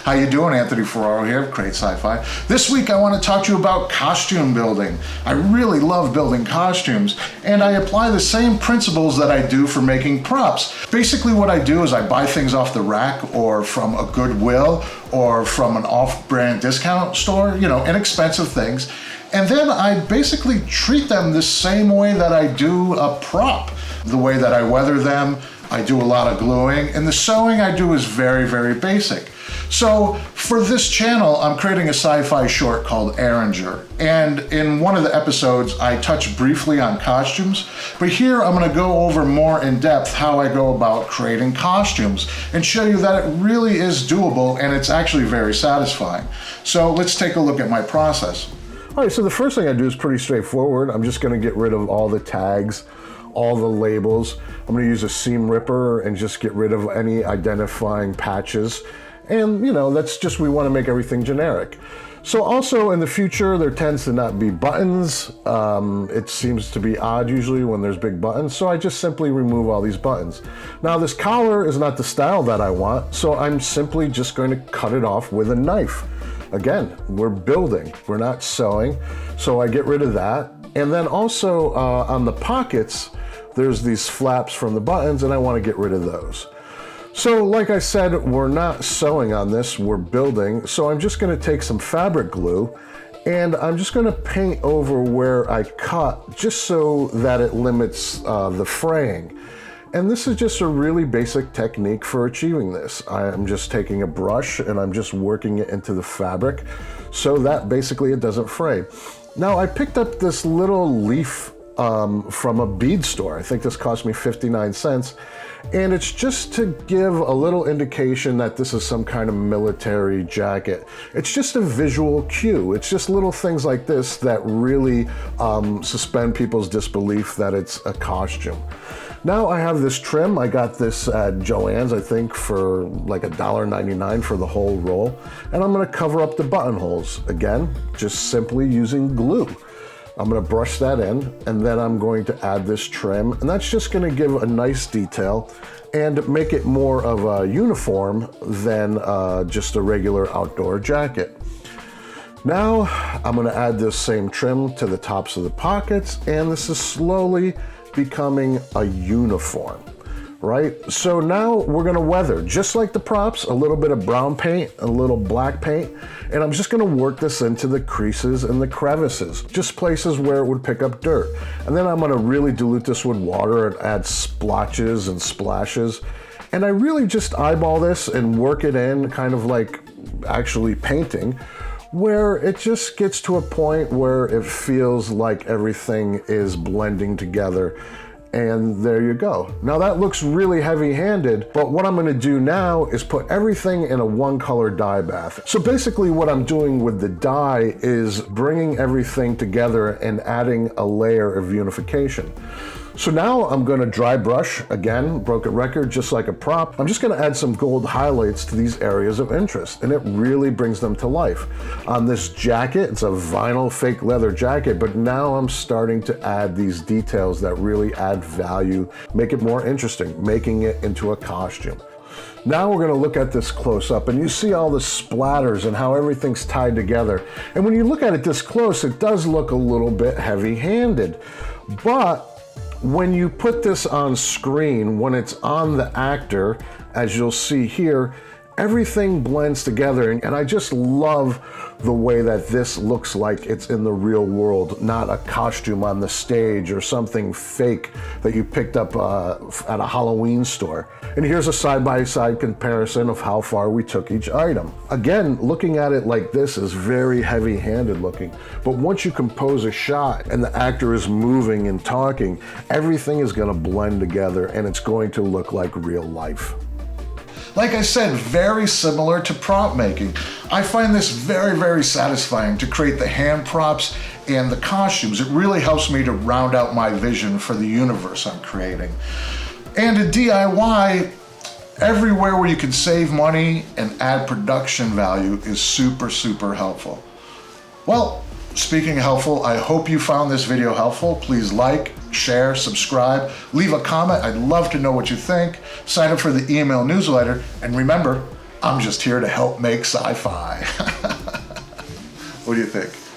How you doing? Anthony Ferraro here, Create Sci-Fi. This week I want to talk to you about costume building. I really love building costumes, and I apply the same principles that I do for making props. Basically what I do is I buy things off the rack or from a Goodwill or from an off-brand discount store, inexpensive things. And then I basically treat them the same way that I do a prop. The way that I weather them, I do a lot of gluing, and the sewing I do is very, very basic. So for this channel, I'm creating a sci-fi short called Erringer. And in one of the episodes, I touched briefly on costumes, but here I'm gonna go over more in depth how I go about creating costumes and show you that it really is doable and it's actually very satisfying. So let's take a look at my process. All right, so the first thing I do is pretty straightforward. I'm just gonna get rid of all the tags, all the labels. I'm gonna use a seam ripper and just get rid of any identifying patches. And that's just, we wanna make everything generic. So also in the future, there tends to not be buttons. It seems to be odd usually when there's big buttons. So I just simply remove all these buttons. Now this collar is not the style that I want. So I'm simply just going to cut it off with a knife. Again, we're building, we're not sewing. So I get rid of that. And then also on the pockets, there's these flaps from the buttons and I want to get rid of those. So like I said, we're not sewing on this, we're building. So I'm just going to take some fabric glue and I'm just going to paint over where I cut just so that it limits the fraying. And this is just a really basic technique for achieving this. I'm just taking a brush and I'm just working it into the fabric so that basically it doesn't fray. Now I picked up this little leaf from a bead store. I think this cost me 59 cents. And it's just to give a little indication that this is some kind of military jacket. It's just a visual cue. It's just little things like this that really suspend people's disbelief that it's a costume. Now I have this trim. I got this at Joann's, I think, for like $1.99 for the whole roll. And I'm gonna cover up the buttonholes. Again, just simply using glue. I'm gonna brush that in, and then I'm going to add this trim, and that's just gonna give a nice detail and make it more of a uniform than just a regular outdoor jacket. Now, I'm gonna add this same trim to the tops of the pockets, and this is slowly becoming a uniform, right? So now we're gonna weather, just like the props, a little bit of brown paint, a little black paint, and I'm just gonna work this into the creases and the crevices, just places where it would pick up dirt. And then I'm gonna really dilute this with water and add splotches and splashes. And I really just eyeball this and work it in, kind of like actually painting, where it just gets to a point where it feels like everything is blending together. And there you go. Now that looks really heavy-handed, but what I'm gonna do now is put everything in a one-color dye bath. So basically what I'm doing with the dye is bringing everything together and adding a layer of unification. So now I'm gonna dry brush, again, broken record, just like a prop. I'm just gonna add some gold highlights to these areas of interest, and it really brings them to life. On this jacket, it's a vinyl fake leather jacket, but now I'm starting to add these details that really add value, make it more interesting, making it into a costume. Now we're gonna look at this close up, and you see all the splatters and how everything's tied together. And when you look at it this close, it does look a little bit heavy-handed, but when you put this on screen, when it's on the actor, as you'll see here, everything blends together, and I just love the way that this looks like it's in the real world, not a costume on the stage or something fake that you picked up at a Halloween store. And here's a side-by-side comparison of how far we took each item. Again, looking at it like this is very heavy-handed looking, but once you compose a shot and the actor is moving and talking, everything is gonna blend together and it's going to look like real life. Like I said, very similar to prop making. I find this very, very satisfying to create the hand props and the costumes. It really helps me to round out my vision for the universe I'm creating. And a DIY, everywhere where you can save money and add production value is super, super helpful. Well, speaking of helpful, I hope you found this video helpful. Please like, share, subscribe, leave a comment. I'd love to know what you think. Sign up for the email newsletter. And remember, I'm just here to help make sci-fi. What do you think?